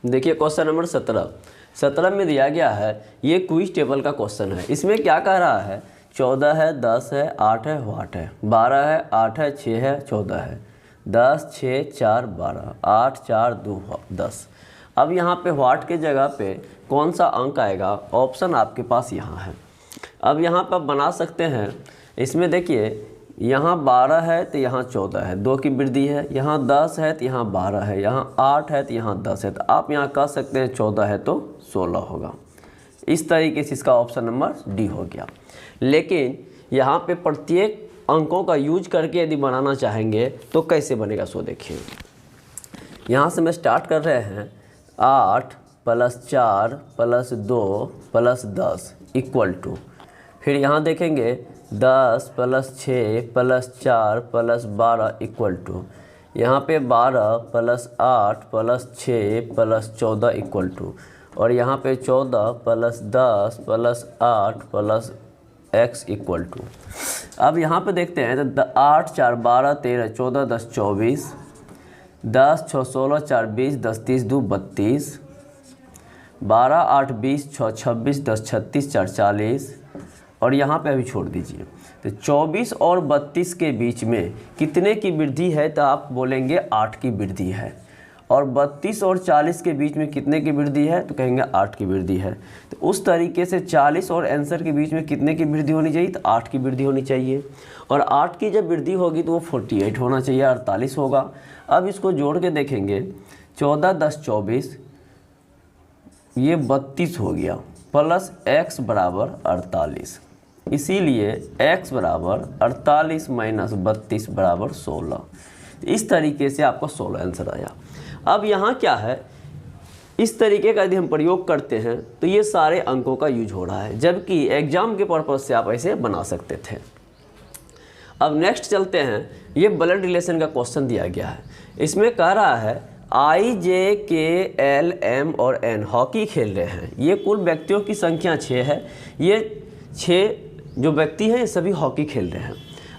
देखिए question number 17 में दिया गया है, ये क्विज टेबल का क्वेश्चन है। इसमें क्या कह रहा है, 14 है, 10 है, 8 है, व्हाट है, 12 है, 8 है, 6 है, 14 है, 10, 6, 4, 12, 8, 4, 2, 10। अब यहाँ पे व्हाट के जगह पे कौन सा अंक आएगा, ऑप्शन आपके पास यहाँ है। अब यहाँ पर बना सकते हैं, इसमें देखिए यहाँ 12 है तो यहाँ 14 है, 2 की वृद्धि है, यहाँ 10 है तो यहाँ 12 है, यहाँ 8 है तो यहाँ 10 है, तो आप यहाँ कह सकते हैं 14 है तो 16 होगा। इस तरीके से इसका ऑप्शन नंबर डी हो गया। लेकिन यहाँ पे प्रत्येक अंकों का यूज करके यदि बनाना चाहेंगे तो कैसे बनेगा, सो देखिए। यहाँ से मैं स्टार्ट कर रहे हैं, 8 + 4 + 2 + 10 = फिर यहाँ देखेंगे 10 + 6 + 4 + 12 = यहाँ पे 12 + 8 + 6 + 14 और यहाँ पे 14 + 10 + 8 + x = अब यहाँ पे देखते हैं तो 8 4 12 13 14 10 24, 10 6 16 4 20, 10 30 2 32, 12 8 20 6 26, 10 36 4 40 और यहाँ पे अभी छोड़ दीजिए। तो 24 और 32 के बीच में कितने की वृद्धि है, तो आप बोलेंगे 8 की वृद्धि है। और 32 और 40 के बीच में कितने की वृद्धि है, तो कहेंगे 8 की वृद्धि है। तो उस तरीके से 40 और आंसर के बीच में कितने की वृद्धि होनी चाहिए, तो 8 की वृद्धि होनी चाहिए। और 8 की जब वृद्धि होगी तो वो 48 होना चाहिए, 48 होगा। अब इसको जोड़ के देखेंगे, 14 10 24, ये 32 हो गया, प्लस x बराबर 48, इसीलिए x बराबर 48 - 32 बराबर 16। इस तरीके से आपको 16 आंसर आया। अब यहाँ क्या है, इस तरीके का यदि हम प्रयोग करते हैं तो ये सारे अंकों का यूज हो रहा है, जबकि एग्जाम के पर्पज़ से आप ऐसे बना सकते थे। अब नेक्स्ट चलते हैं, ये ब्लड रिलेशन का क्वेश्चन दिया गया है। इसमें कह रहा है I, J, K, L, M और N हॉकी खेल रहे हैं। ये कुल व्यक्तियों की संख्या 6 है। ये 6 जो व्यक्ति हैं ये सभी हॉकी खेल रहे हैं।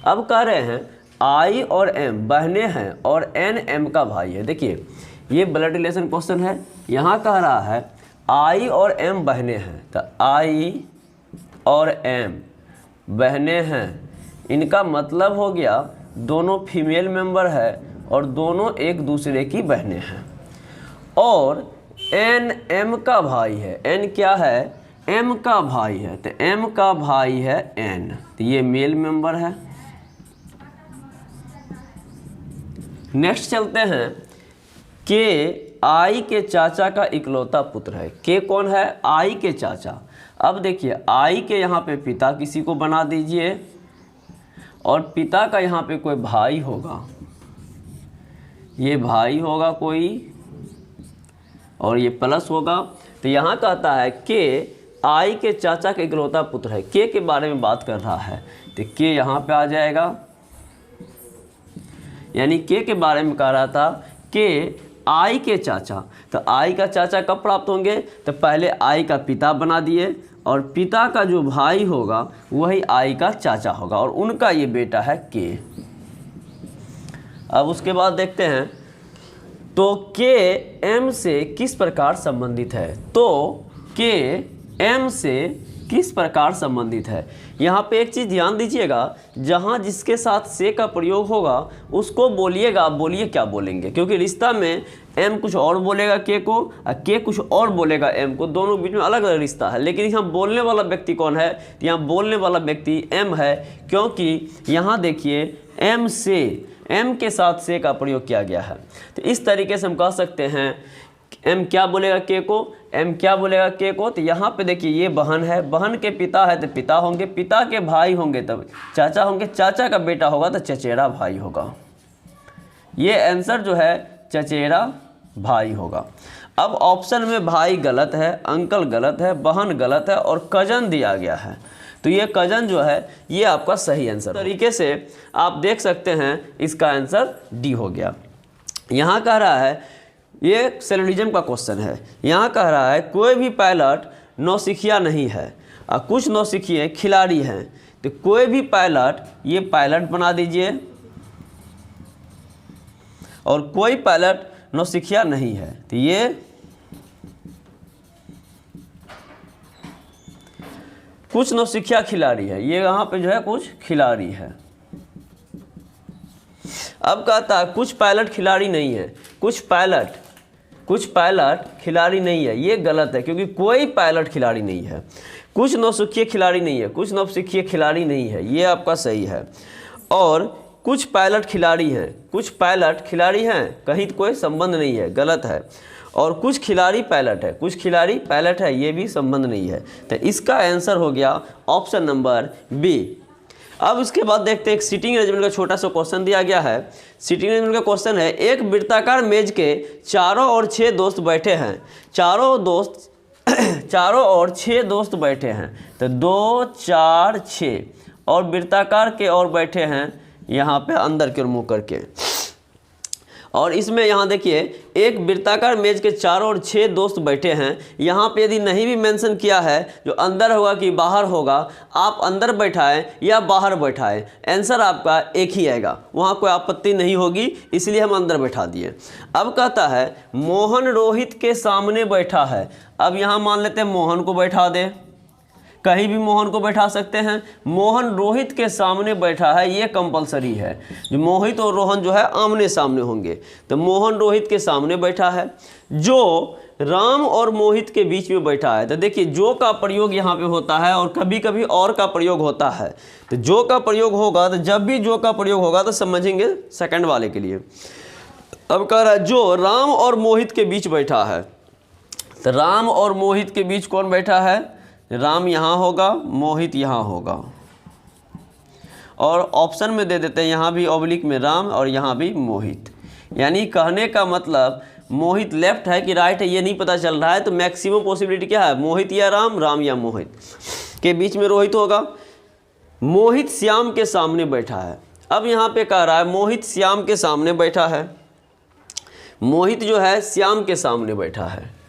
अब कह रहे हैं I और M बहनें हैं और N M का भाई है। देखिए ये ब्लड रिलेशन क्वेश्चन है। यहाँ कह रहा है I और M बहनें हैं, तो I और M बहनें हैं, इनका मतलब हो गया दोनों फीमेल मेंबर है और दोनों एक दूसरे की बहनें हैं। और N M का भाई है, N क्या है, M का भाई है, तो M का भाई है N, तो ये मेल मेंबर है। नेक्स्ट चलते हैं, K I के चाचा का इकलौता पुत्र है। K कौन है, I के चाचा। अब देखिए I के यहाँ पे पिता किसी को बना दीजिए और पिता का यहाँ पे कोई भाई होगा, ये भाई होगा कोई और ये प्लस होगा। तो यहाँ कहता है के आई के चाचा के इकलौता पुत्र है। के के बारे में बात कर रहा है तो के यहाँ पे आ जाएगा, यानी के बारे में कह रहा था के आई के चाचा। तो आई का चाचा कब प्राप्त होंगे, तो पहले आई का पिता बना दिए और पिता का जो भाई होगा वही आई का चाचा होगा और उनका ये बेटा है के। अब उसके बाद देखते हैं तो के एम से किस प्रकार संबंधित है। तो के एम से किस प्रकार संबंधित है। यहाँ पे एक चीज़ ध्यान दीजिएगा, जहाँ जिसके साथ से का प्रयोग होगा उसको बोलिएगा, आप बोलिए क्या बोलेंगे, क्योंकि रिश्ता में एम कुछ और बोलेगा के को और के कुछ और बोलेगा एम को, दोनों के बीच में अलग अलग रिश्ता है। लेकिन यहाँ बोलने वाला व्यक्ति कौन है, तो यहाँ बोलने वाला व्यक्ति एम है, क्योंकि यहाँ देखिए एम से एम के साथ से का प्रयोग किया गया है। तो इस तरीके से हम कह सकते हैं एम क्या बोलेगा के को, एम क्या बोलेगा के को। तो यहाँ पे देखिए ये बहन है, बहन के पिता है तो पिता होंगे, पिता के भाई होंगे तब चाचा होंगे, चाचा का बेटा होगा तो चचेरा भाई होगा। ये आंसर जो है चचेरा भाई होगा। अब ऑप्शन में भाई गलत है, अंकल गलत है, बहन गलत है और कजन दिया गया है, तो ये कजन जो है ये आपका सही आंसर तरीके से आप देख सकते हैं इसका आंसर डी हो गया। यहाँ कह रहा है ये सेलुलिज्म का क्वेश्चन है। यहाँ कह रहा है कोई भी पायलट नौसिखिया नहीं है और कुछ नौसिखिए खिलाड़ी हैं, तो कोई भी पायलट ये पायलट बना दीजिए और कोई पायलट नौसिखिया नहीं है, तो ये कुछ नौसिखिया खिलाड़ी है, ये यहाँ पे जो है कुछ खिलाड़ी है। अब कहता है कुछ पायलट खिलाड़ी नहीं है, कुछ पायलट खिलाड़ी नहीं है, ये गलत है क्योंकि कोई पायलट खिलाड़ी नहीं है। कुछ नौसिखिए खिलाड़ी नहीं है, कुछ नौसिखिए खिलाड़ी नहीं है, ये आपका सही है। और कुछ पायलट खिलाड़ी हैं, कुछ पायलट खिलाड़ी हैं, कहीं कोई संबंध नहीं है, गलत है। और कुछ खिलाड़ी पायलट है, कुछ खिलाड़ी पायलट है, ये भी संबंध नहीं है। तो इसका आंसर हो गया ऑप्शन नंबर बी। अब इसके बाद देखते हैं एक सीटिंग अरेंजमेंट का छोटा सा क्वेश्चन दिया गया है। सीटिंग अरेंजमेंट का क्वेश्चन है, एक वृत्ताकार मेज के चारों ओर 6 दोस्त बैठे हैं, चारों ओर 6 दोस्त बैठे हैं। तो 2 4 6 और वृत्ताकार के और बैठे हैं यहाँ पे अंदर की ओर मुँह करके। और इसमें यहाँ देखिए एक वृत्ताकार मेज के चारों ओर 6 दोस्त बैठे हैं। यहाँ पे यदि नहीं भी मेंशन किया है जो अंदर होगा कि बाहर होगा, आप अंदर बैठाएं या बाहर बैठाएं, आंसर आपका एक ही आएगा, वहाँ कोई आपत्ति नहीं होगी, इसलिए हम अंदर बैठा दिए। अब कहता है मोहन रोहित के सामने बैठा है। अब यहाँ मान लेते हैं मोहन को बैठा दे, कहीं भी मोहन को बैठा सकते हैं। मोहन रोहित के सामने बैठा है, ये कंपलसरी है, जो मोहित और रोहन जो है आमने सामने होंगे। तो मोहन रोहित के सामने बैठा है। जो राम और मोहित के बीच में बैठा है। तो देखिए जो का प्रयोग यहाँ पे होता है और कभी कभी और का प्रयोग होता है। तो जो का प्रयोग होगा, तो जब भी जो का प्रयोग होगा तो समझेंगे सेकंड वाले के लिए। अब कह रहा है जो राम और मोहित के बीच बैठा है। तो राम और मोहित के बीच कौन बैठा है? राम यहाँ होगा, मोहित यहाँ होगा। और ऑप्शन में दे देते हैं, यहाँ भी ऑब्लिक में राम और यहाँ भी मोहित। यानी कहने का मतलब मोहित लेफ्ट है कि राइट है ये नहीं पता चल रहा है, तो मैक्सिमम पॉसिबिलिटी क्या है? मोहित या राम, राम या मोहित। के बीच में रोहित होगा। मोहित श्याम के सामने बैठा है। अब यहाँ पे कह रहा है मोहित श्याम के सामने बैठा है। मोहित जो है श्याम के सामने बैठा है।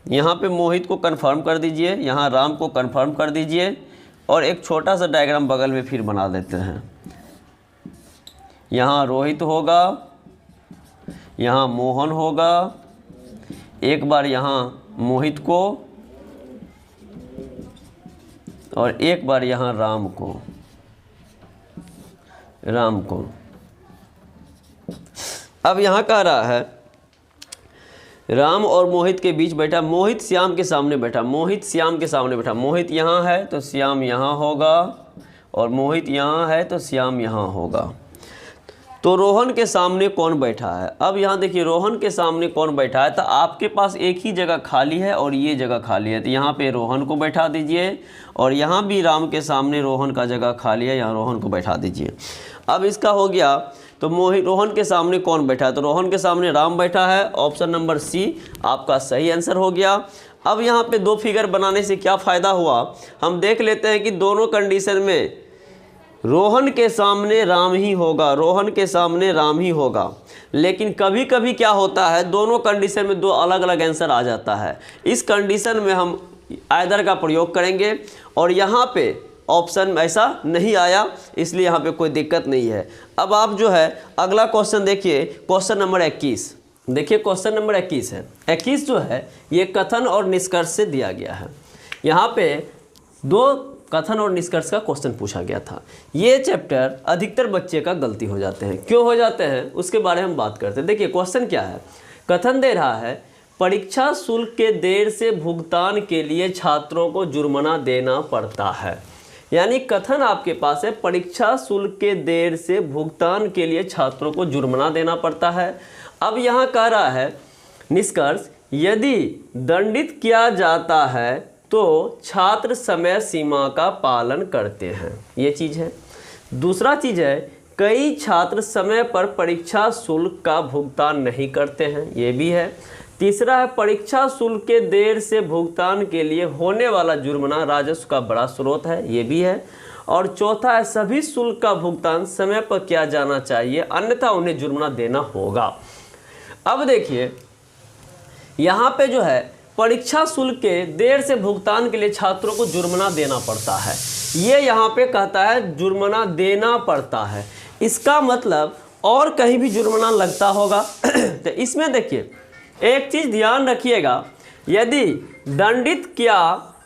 यहाँ पे मोहित को कंफर्म कर दीजिए, यहाँ राम को कंफर्म कर दीजिए और एक छोटा सा डायग्राम बगल में फिर बना देते हैं। यहाँ रोहित होगा, यहाँ मोहन होगा, एक बार यहाँ मोहित को और एक बार यहाँ राम को। अब यहाँ कह रहा है राम और मोहित के बीच बैठा, मोहित श्याम के सामने बैठा, मोहित श्याम के सामने बैठा। मोहित यहाँ है तो श्याम यहाँ होगा और मोहित यहाँ है तो श्याम यहाँ होगा। तो रोहन के सामने कौन बैठा है? अब यहाँ देखिए रोहन के सामने कौन बैठा है, तो आपके पास एक ही जगह खाली है और ये जगह खाली है, तो यहाँ पे रोहन को बैठा दीजिए और यहाँ भी राम के सामने रोहन का जगह खाली है, यहाँ रोहन को बैठा दीजिए। अब इसका हो गया। तो रोहन के सामने कौन बैठा है? तो रोहन के सामने राम बैठा है। ऑप्शन नंबर सी आपका सही आंसर हो गया। अब यहाँ पे 2 फिगर बनाने से क्या फ़ायदा हुआ, हम देख लेते हैं कि दोनों कंडीशन में रोहन के सामने राम ही होगा, रोहन के सामने राम ही होगा। लेकिन कभी कभी क्या होता है, दोनों कंडीशन में 2 अलग अलग आंसर आ जाता है। इस कंडीशन में हम आइदर का प्रयोग करेंगे और यहाँ पे ऑप्शन ऐसा नहीं आया, इसलिए यहाँ पे कोई दिक्कत नहीं है। अब आप जो है अगला क्वेश्चन देखिए, क्वेश्चन नंबर 21। देखिए क्वेश्चन नंबर 21 है। 21 जो है ये कथन और निष्कर्ष से दिया गया है। यहाँ पे 2 कथन और निष्कर्ष का क्वेश्चन पूछा गया था। ये चैप्टर अधिकतर बच्चे का गलती हो जाते हैं। क्यों हो जाते हैं उसके बारे में हम बात करते हैं। देखिए क्वेश्चन क्या है, कथन दे रहा है परीक्षा शुल्क के देर से भुगतान के लिए छात्रों को जुर्माना देना पड़ता है। यानी कथन आपके पास है परीक्षा शुल्क के देर से भुगतान के लिए छात्रों को जुर्माना देना पड़ता है। अब यहाँ कह रहा है निष्कर्ष, यदि दंडित किया जाता है तो छात्र समय सीमा का पालन करते हैं, ये चीज़ है। दूसरा चीज़ है कई छात्र समय पर परीक्षा शुल्क का भुगतान नहीं करते हैं, ये भी है। तीसरा है परीक्षा शुल्क के देर से भुगतान के लिए होने वाला जुर्माना राजस्व का बड़ा स्रोत है, ये भी है। और चौथा है सभी शुल्क का भुगतान समय पर किया जाना चाहिए, अन्यथा उन्हें जुर्माना देना होगा। अब देखिए यहाँ पे जो है परीक्षा शुल्क के देर से भुगतान के लिए छात्रों को जुर्माना देना पड़ता है, ये यहाँ पे कहता है जुर्माना देना पड़ता है। इसका मतलब और कहीं भी जुर्माना लगता होगा। तो इसमें देखिए एक चीज़ ध्यान रखिएगा, यदि दंडित किया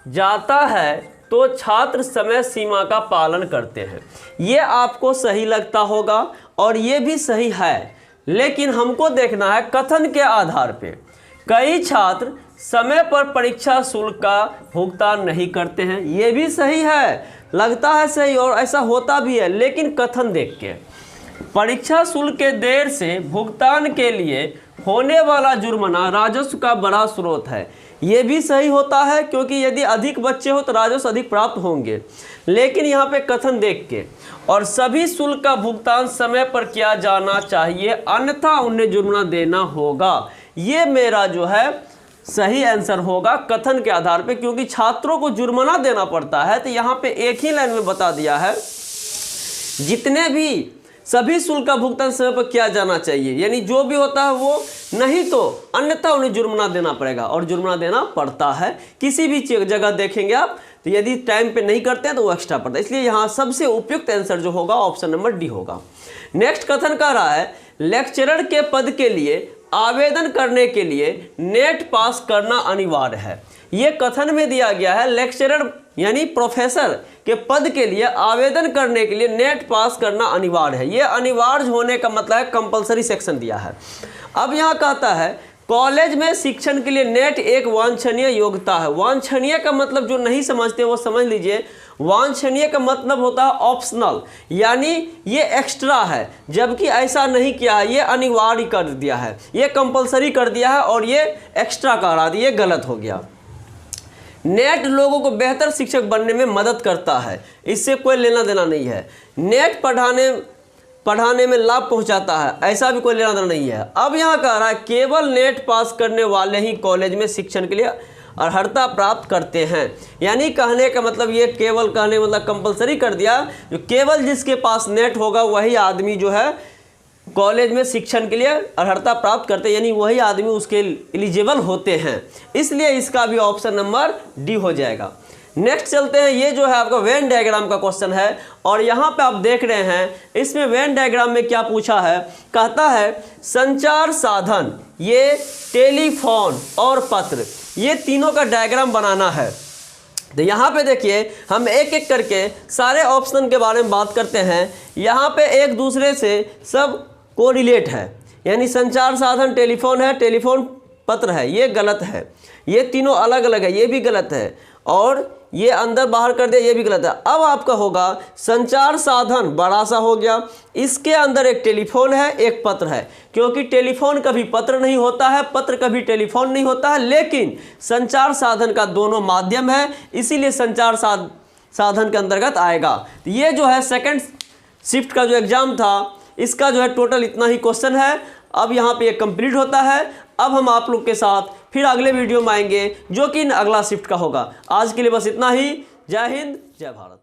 जाता है तो छात्र समय सीमा का पालन करते हैं। ये आपको सही लगता होगा और ये भी सही है, लेकिन हमको देखना है कथन के आधार पे। कई छात्र समय पर परीक्षा शुल्क का भुगतान नहीं करते हैं, ये भी सही है, लगता है सही और ऐसा होता भी है, लेकिन कथन देख के। परीक्षा शुल्क के देर से भुगतान के लिए होने वाला जुर्माना राजस्व का बड़ा स्रोत है, ये भी सही होता है, क्योंकि यदि अधिक बच्चे हो तो राजस्व अधिक प्राप्त होंगे। लेकिन यहाँ पे कथन देख के, और सभी शुल्क का भुगतान समय पर किया जाना चाहिए, अन्यथा उन्हें जुर्माना देना होगा। ये मेरा जो है सही आंसर होगा कथन के आधार पे, क्योंकि छात्रों को जुर्माना देना पड़ता है। तो यहाँ पे एक ही लाइन में बता दिया है, जितने भी सभी शुल्क का भुगतान समय पर किया जाना चाहिए, यानी जो भी होता है वो, नहीं तो अन्यथा उन्हें जुर्माना देना पड़ेगा, और जुर्माना देना पड़ता है। किसी भी जगह देखेंगे आप तो यदि टाइम पे नहीं करते हैं तो वो एक्स्ट्रा पड़ता है। इसलिए यहाँ सबसे उपयुक्त आंसर जो होगा ऑप्शन नंबर डी होगा। नेक्स्ट कथन कह रहा है, लेक्चरर के पद के लिए आवेदन करने के लिए नेट पास करना अनिवार्य है। ये कथन में दिया गया है, लेक्चरर यानी प्रोफेसर के पद के लिए आवेदन करने के लिए नेट पास करना अनिवार्य है। ये अनिवार्य होने का मतलब है कंपलसरी सेक्शन दिया है। अब यहाँ कहता है कॉलेज में शिक्षण के लिए नेट एक वांछनीय योग्यता है। वांछनीय का मतलब जो नहीं समझते वो समझ लीजिए, वांछनीय का मतलब होता है ऑप्शनल, यानी ये एक्स्ट्रा है, जबकि ऐसा नहीं किया है, ये अनिवार्य कर दिया है, ये कंपलसरी कर दिया है और ये एक्स्ट्रा करा दिया, ये गलत हो गया। नेट लोगों को बेहतर शिक्षक बनने में मदद करता है, इससे कोई लेना देना नहीं है। नेट पढ़ाने में लाभ पहुंचाता है, ऐसा भी कोई लेना देना नहीं है। अब यहाँ कह रहा है केवल नेट पास करने वाले ही कॉलेज में शिक्षण के लिए अर्हता प्राप्त करते हैं, यानी कहने का मतलब ये केवल कहने मतलब कंपलसरी कर दिया, जो केवल जिसके पास नेट होगा वही आदमी जो है कॉलेज में शिक्षण के लिए अर्हता प्राप्त करते हैं, यानी वही आदमी उसके एलिजिबल होते हैं। इसलिए इसका भी ऑप्शन नंबर डी हो जाएगा। नेक्स्ट चलते हैं, ये जो है आपका वेन डायग्राम का क्वेश्चन है, और यहाँ पे आप देख रहे हैं इसमें वेन डायग्राम में क्या पूछा है। कहता है संचार साधन, ये टेलीफोन और पत्र, ये तीनों का डायग्राम बनाना है। तो यहाँ पे देखिए हम एक एक करके सारे ऑप्शन के बारे में बात करते हैं। यहाँ पे एक दूसरे से सब कोरिलेट है, यानी संचार साधन टेलीफोन है, टेलीफोन पत्र है, ये गलत है। ये तीनों अलग अलग है, ये भी गलत है, और ये अंदर बाहर कर दिया, ये भी गलत है। अब आपका होगा संचार साधन बड़ा सा हो गया, इसके अंदर एक टेलीफोन है एक पत्र है, क्योंकि टेलीफोन कभी पत्र नहीं होता है, पत्र कभी टेलीफोन नहीं होता है, लेकिन संचार साधन का दोनों माध्यम है, इसीलिए संचार साधन के अंतर्गत आएगा। तो ये जो है सेकंड शिफ्ट का जो एग्जाम था, इसका जो है टोटल इतना ही क्वेश्चन है। अब यहाँ पे ये कंप्लीट होता है। अब हम आप लोग के साथ फिर अगले वीडियो में आएंगे, जो कि अगला शिफ्ट का होगा। आज के लिए बस इतना ही। जय हिंद, जय भारत।